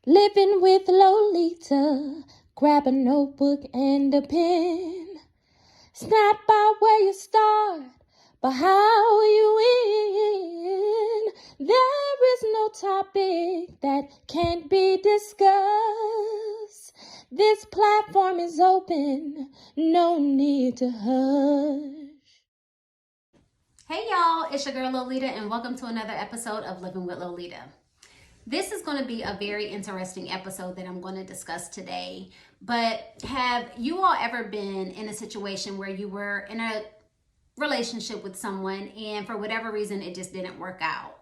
Living with Lolita, grab a notebook and a pen. It's not about where you start, but how you win. There is no topic that can't be discussed. This platform is open, no need to hush. Hey y'all, it's your girl Lolita and welcome to another episode of Living with Lolita. This is going to be a very interesting episode that I'm going to discuss today. But have you all ever been in a situation where you were in a relationship with someone and for whatever reason it just didn't work out?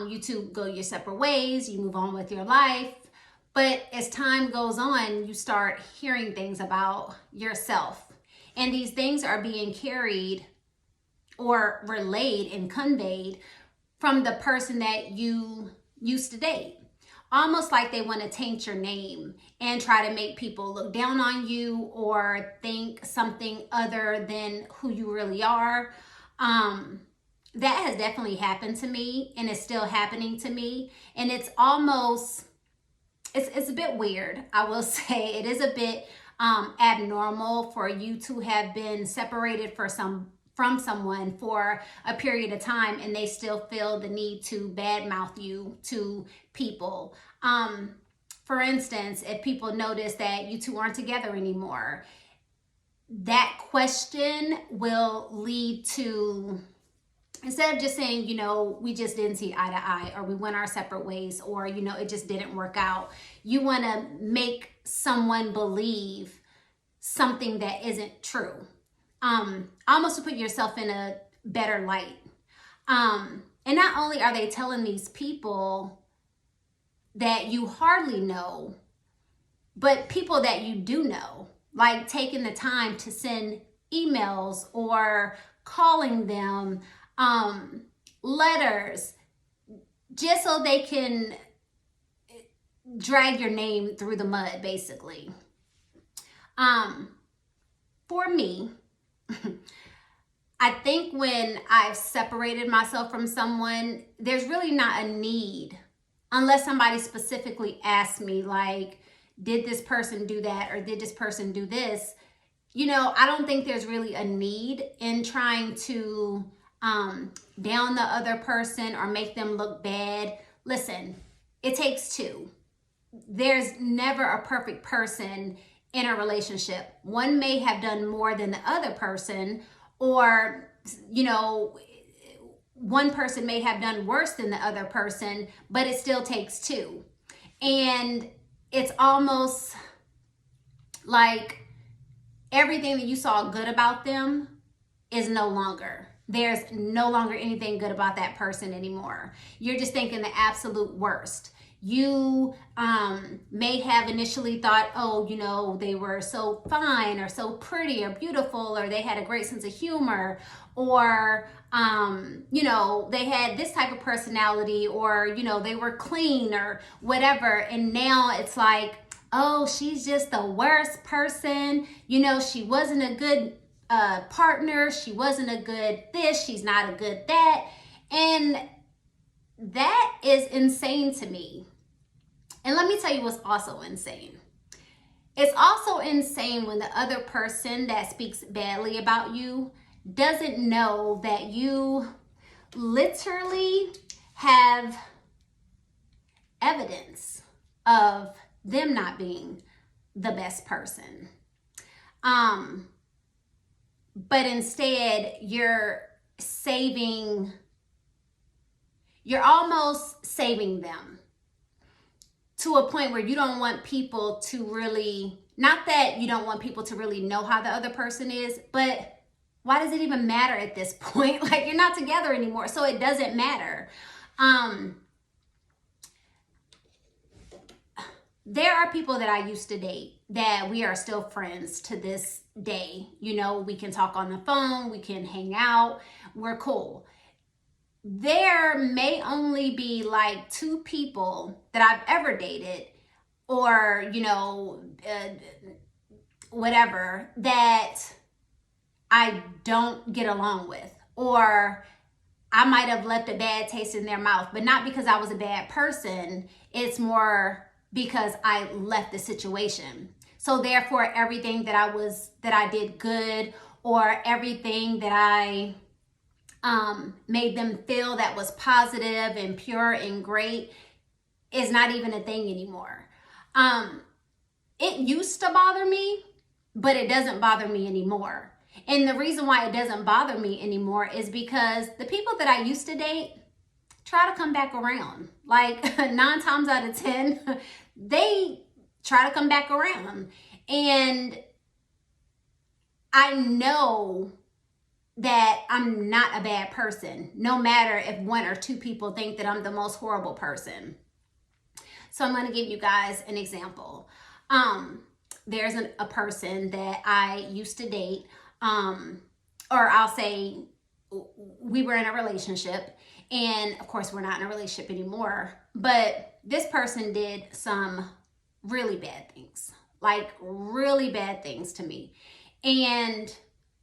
You two go your separate ways, you move on with your life. But as time goes on, you start hearing things about yourself. And these things are being carried or relayed and conveyed from the person that you used to date. Almost like they want to taint your name and try to make people look down on you or think something other than who you really are. That has definitely happened to me and it's still happening to me. And it's almost, it's a bit weird. I will say it is a bit abnormal for you to have been separated from someone for a period of time and they still feel the need to badmouth you to people. For instance, if people notice that you two aren't together anymore, that question will lead to, instead of just saying, we just didn't see eye to eye, or we went our separate ways, or, it just didn't work out. You want to make someone believe something that isn't true. Almost to put yourself in a better light. And not only are they telling these people that you hardly know, but people that you do know, like taking the time to send emails or calling them, letters, just so they can drag your name through the mud, basically. For me, I think when I've separated myself from someone, there's really not a need, unless somebody specifically asks me, like, did this person do that or did this person do this? I don't think there's really a need in trying to down the other person or make them look bad. Listen, it takes two. There's never a perfect person in a relationship. One may have done more than the other person, or, one person may have done worse than the other person, but it still takes two. And it's almost like everything that you saw good about them is no longer. There's no longer anything good about that person anymore. You're just thinking the absolute worst. You may have initially thought, they were so fine or so pretty or beautiful, or they had a great sense of humor, or, they had this type of personality, or, they were clean or whatever. And now it's like, oh, she's just the worst person. She wasn't a good partner. She wasn't a good this. She's not a good that. And that is insane to me. And let me tell you what's also insane. It's also insane when the other person that speaks badly about you doesn't know that you literally have evidence of them not being the best person. But instead you're almost saving them to a point where you don't want people to really, not that you don't want people to really know how the other person is, but why does it even matter at this point? Like, you're not together anymore, so it doesn't matter. There are people that I used to date that we are still friends to this day. We can talk on the phone, we can hang out, we're cool. There may only be like two people that I've ever dated, or, whatever, that I don't get along with, or I might have left a bad taste in their mouth, but not because I was a bad person. It's more because I left the situation. So therefore, everything that I did good, or everything that I made them feel that was positive and pure and great, is not even a thing anymore. It used to bother me, but it doesn't bother me anymore. And the reason why it doesn't bother me anymore is because the people that I used to date try to come back around. Like 9 times out of 10, they try to come back around. And I know that I'm not a bad person, no matter if 1 or 2 people think that I'm the most horrible person. So I'm going to give you guys an example. There's a person that I used to date, or I'll say we were in a relationship, and of course we're not in a relationship anymore, but this person did some really bad things, like really bad things to me. And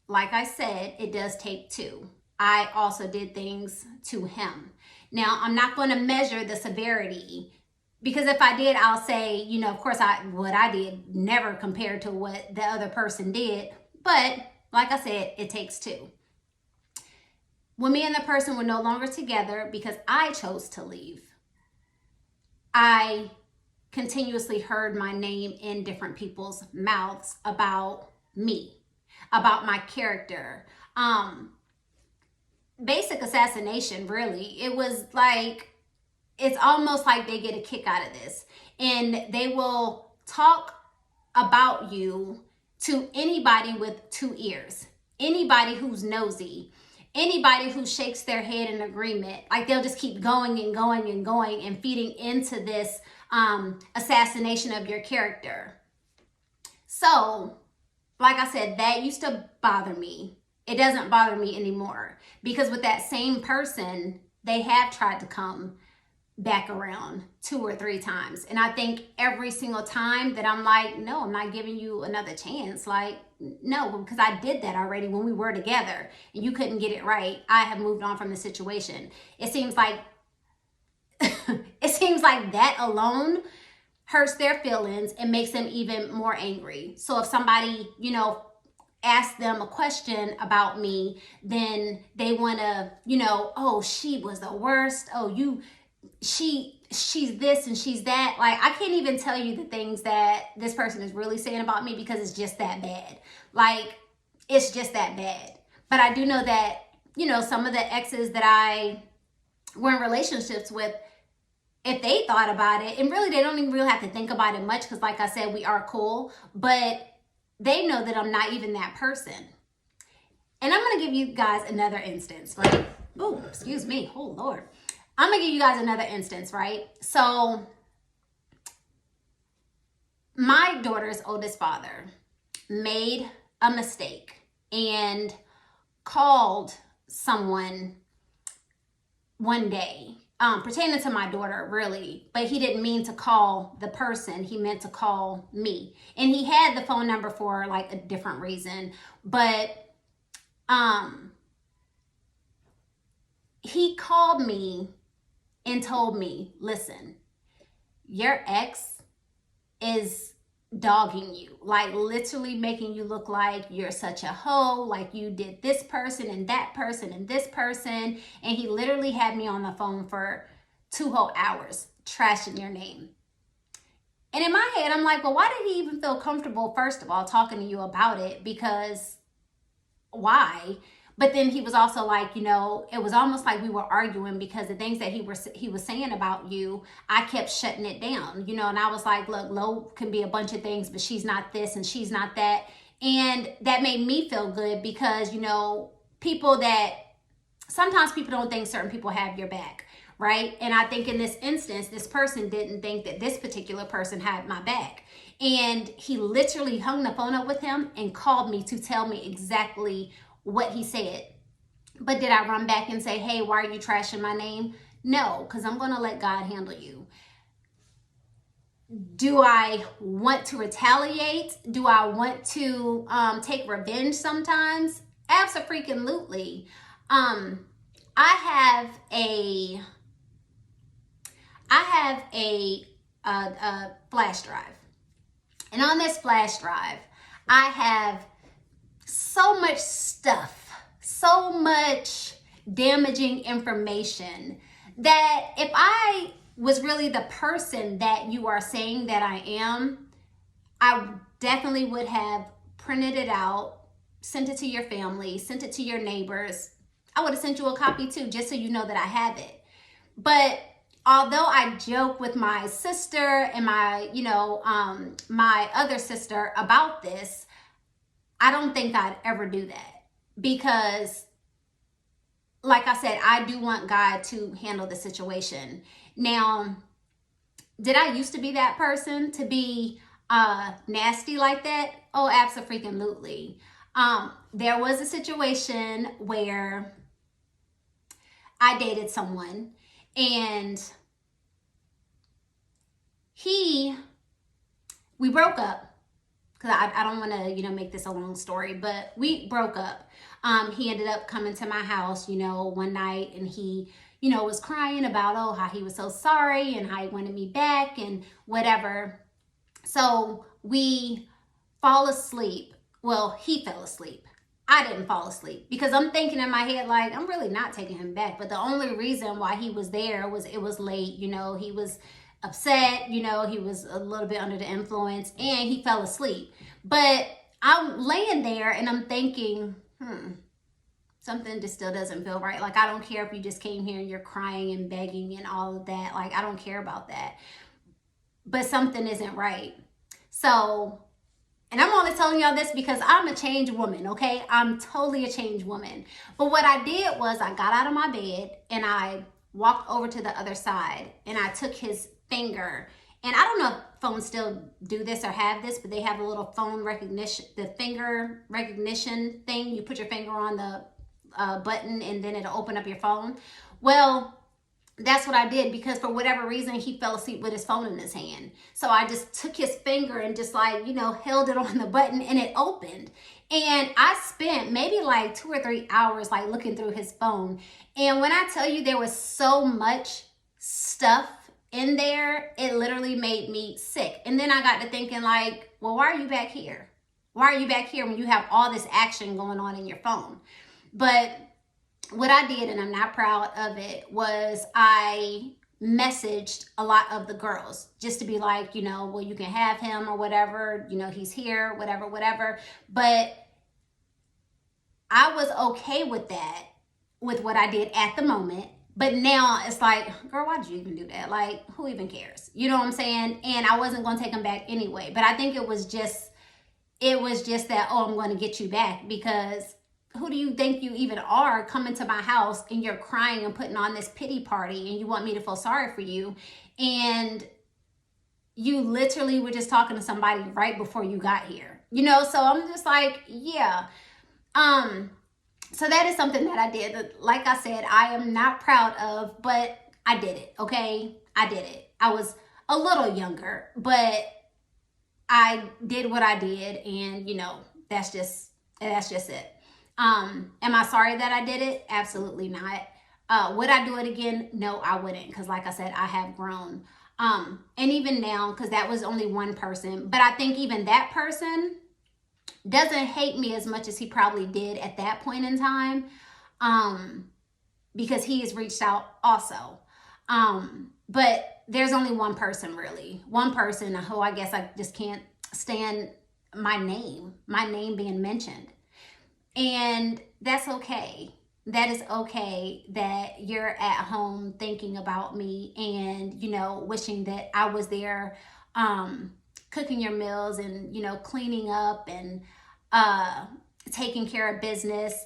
like I said, it does take 2. I also did things to him. Now, I'm not going to measure the severity, because if I did, I'll say, of course, what I did never compared to what the other person did. But like I said, it takes 2. When me and the person were no longer together because I chose to leave, I continuously heard my name in different people's mouths about me, about my character. Basic assassination, really. It was like, it's almost like they get a kick out of this, and they will talk about you to anybody with 2 ears, anybody who's nosy, anybody who shakes their head in agreement. Like, they'll just keep going and going and going and feeding into this assassination of your character. So, like I said, that used to bother me. It doesn't bother me anymore, because with that same person, they have tried to come back around 2 or 3 times. And I think every single time that I'm like, no, I'm not giving you another chance. Like, no, because I did that already when we were together and you couldn't get it right. I have moved on from the situation. It seems like that alone hurts their feelings and makes them even more angry. So if somebody, ask them a question about me, then they want to, oh, she was the worst. Oh, she's this and she's that. Like, I can't even tell you the things that this person is really saying about me, because it's just that bad. Like, it's just that bad. But I do know that, some of the exes that I were in relationships with, if they thought about it, and really they don't even really have to think about it much, because like I said, we are cool, but they know that I'm not even that person. And I'm going to give you guys another instance, right? Oh, excuse me. Oh, Lord. I'm going to give you guys another instance, right? So my daughter's oldest father made a mistake and called someone one day, pertaining to my daughter, really, but he didn't mean to call the person. He meant to call me. And he had the phone number for like a different reason, but he called me and told me, listen, your ex is dogging you, like literally making you look like you're such a hoe, like you did this person and that person and this person. And he literally had me on the phone for 2 whole hours trashing your name. And in my head, I'm like, well, why did he even feel comfortable, first of all, talking to you about it? Because why? But then he was also like, it was almost like we were arguing, because the things that he was saying about you, I kept shutting it down, and I was like, look, Lo can be a bunch of things, but she's not this and she's not that. And that made me feel good, because, sometimes people don't think certain people have your back, right? And I think in this instance, this person didn't think that this particular person had my back. And he literally hung the phone up with him and called me to tell me exactly what he said. But did I run back and say, hey, why are you trashing my name? No, because I'm going to let God handle you. Do I want to retaliate? Do I want to take revenge sometimes? Abso-freaking-lutely. I have a flash drive. And on this flash drive, I have so much stuff, so much damaging information that if I was really the person that you are saying that I am, I definitely would have printed it out, sent it to your family, sent it to your neighbors. I would have sent you a copy too, just so you know that I have it. But although I joke with my sister and my, my other sister about this, I don't think I'd ever do that because, like I said, I do want God to handle the situation. Now, did I used to be that person to be nasty like that? Oh, absolutely. There was a situation where I dated someone and we broke up. Because I don't want to, make this a long story, but we broke up. He ended up coming to my house, one night, and he, was crying about, how he was so sorry and how he wanted me back and whatever. So we fall asleep. Well, he fell asleep. I didn't fall asleep because I'm thinking in my head, like, I'm really not taking him back. But the only reason why he was there was it was late. He was upset, he was a little bit under the influence and he fell asleep. But I'm laying there and I'm thinking, something just still doesn't feel right. Like, I don't care if you just came here and you're crying and begging and all of that. Like, I don't care about that. But something isn't right. So, and I'm only telling y'all this because I'm a changed woman, okay? I'm totally a changed woman. But what I did was I got out of my bed and I walked over to the other side and I took his finger. And I don't know if phones still do this or have this, but they have a little phone recognition, the finger recognition thing. You put your finger on the button and then it'll open up your phone. Well, that's what I did because for whatever reason, he fell asleep with his phone in his hand. So I just took his finger and just held it on the button and it opened. And I spent maybe like 2 or 3 hours looking through his phone. And when I tell you there was so much stuff in there, it literally made me sick. And then I got to thinking well, why are you back here? Why are you back here when you have all this action going on in your phone? But what I did, and I'm not proud of it, was I messaged a lot of the girls just to be like, well, you can have him or whatever, he's here, whatever. But I was okay with that, with what I did at the moment. But now it's like, girl, why did you even do that? Like, who even cares? You know what I'm saying? And I wasn't going to take him back anyway. But I think it was just that, I'm going to get you back because who do you think you even are coming to my house and you're crying and putting on this pity party and you want me to feel sorry for you? And you literally were just talking to somebody right before you got here, So I'm just like, yeah. So that is something that I did. Like I said, I am not proud of, but I did it, okay? I did it. I was a little younger, but I did what I did, and, that's just it. Am I sorry that I did it? Absolutely not. Would I do it again? No, I wouldn't, because like I said, I have grown. And even now, because that was only one person, but I think even that person doesn't hate me as much as he probably did at that point in time, because he has reached out also. But there's only one person who I guess I just can't stand my name being mentioned. And that's okay. That is okay that you're at home thinking about me and, wishing that I was there, cooking your meals and, cleaning up and taking care of business.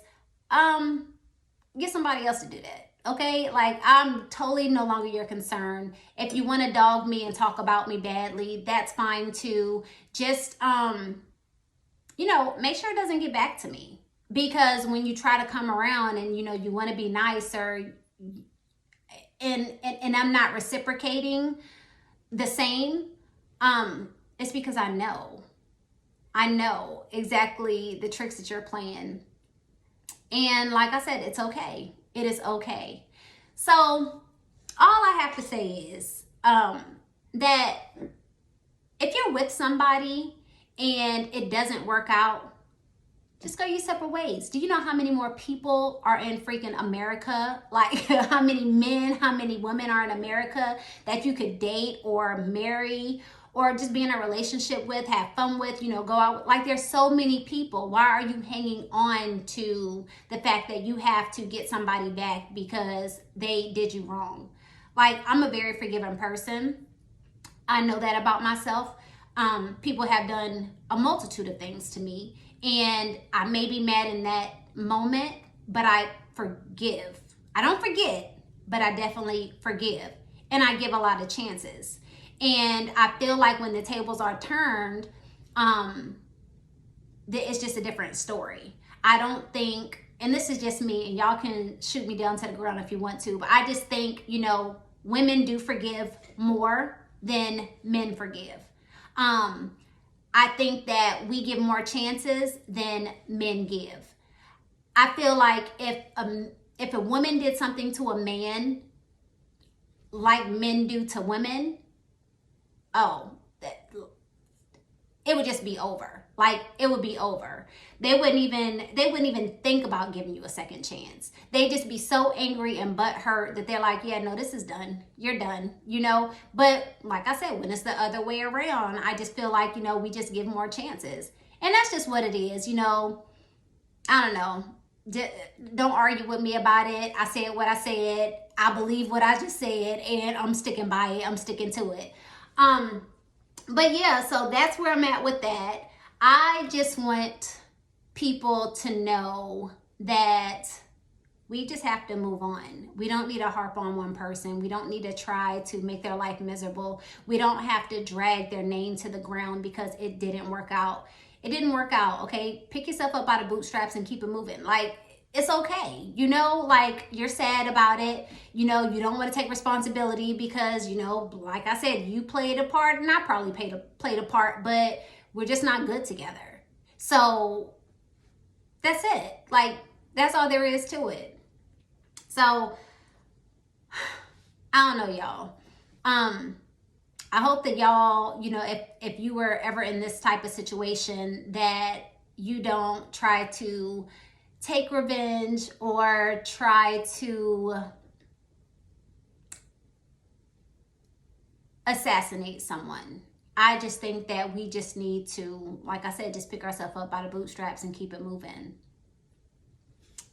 Get somebody else to do that. Okay? I'm totally no longer your concern. If you want to dog me and talk about me badly, that's fine too. Just, make sure it doesn't get back to me. Because when you try to come around and, you want to be nicer and I'm not reciprocating the same, it's because I know exactly the tricks that you're playing. And like I said, it's okay. It is okay. So all I have to say is, that if you're with somebody and it doesn't work out, just go your separate ways. Do you know how many more people are in freaking America? Like how many men, how many women are in America that you could date or marry or just be in a relationship with, have fun with, go out with? Like there's so many people. Why are you hanging on to the fact that you have to get somebody back because they did you wrong? Like I'm a very forgiving person. I know that about myself. People have done a multitude of things to me, and I may be mad in that moment, but I forgive. I don't forget, but I definitely forgive, and I give a lot of chances. And I feel like when the tables are turned, it's just a different story. I don't think, and this is just me, and y'all can shoot me down to the ground if you want to, but I just think, women do forgive more than men forgive. I think that we give more chances than men give. I feel like if a woman did something to a man like men do to women, it would just be over. Like it would be over. They wouldn't even think about giving you a second chance. They'd just be so angry and butthurt that they're like, yeah, no, this is done. You're done, But like I said, when it's the other way around, I just feel like, we just give more chances. And that's just what it is, I don't know. Don't argue with me about it. I said what I said. I believe what I just said, and I'm sticking by it. I'm sticking to it. But yeah, so that's where I'm at with that. I just want people to know that we just have to move on. We don't need to harp on one person. We don't need to try to make their life miserable. We don't have to drag their name to the ground because it didn't work out. It didn't work out, okay? Pick yourself up by the bootstraps and keep it moving. Like, it's okay. Like you're sad about it. You don't want to take responsibility because, like I said, you played a part and I probably played a part, but we're just not good together. So that's it. Like, that's all there is to it. So I don't know, y'all. I hope that y'all, if you were ever in this type of situation, that you don't try to take revenge or try to assassinate someone. I just think that we just need to, like I said, just pick ourselves up by the bootstraps and keep it moving.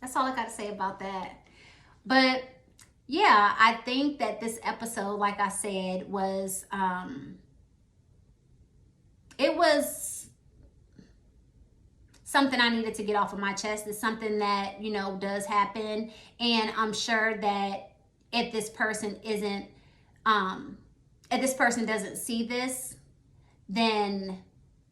That's all I got to say about that. But yeah, I think that this episode, like I said, was it was something I needed to get off of my chest. It's something that, does happen. And I'm sure that if this person doesn't see this, then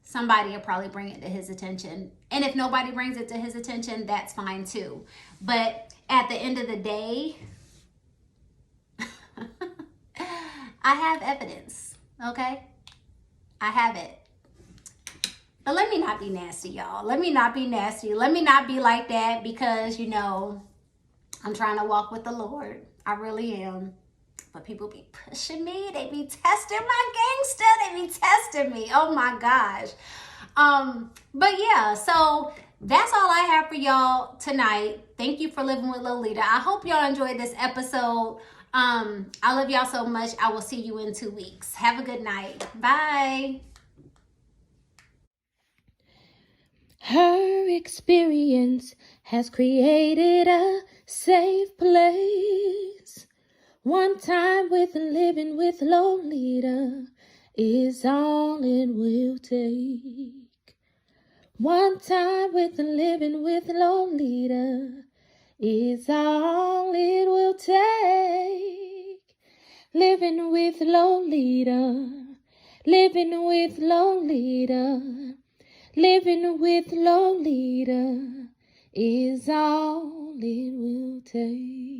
somebody will probably bring it to his attention. And if nobody brings it to his attention, that's fine too. But at the end of the day, I have evidence, okay? I have it. But let me not be nasty, y'all. Let me not be nasty. Let me not be like that because, I'm trying to walk with the Lord. I really am. But people be pushing me. They be testing my gangster. They be testing me. Oh my gosh. But yeah, so that's all I have for y'all tonight. Thank you for living with Lolita. I hope y'all enjoyed this episode. I love y'all so much. I will see you in 2 weeks. Have a good night. Bye. Her experience has created a safe place. One time with living with Lolita is all it will take. One time with living with Lolita is all it will take. Living with Lolita, living with Lolita, living with Lolita is all it will take.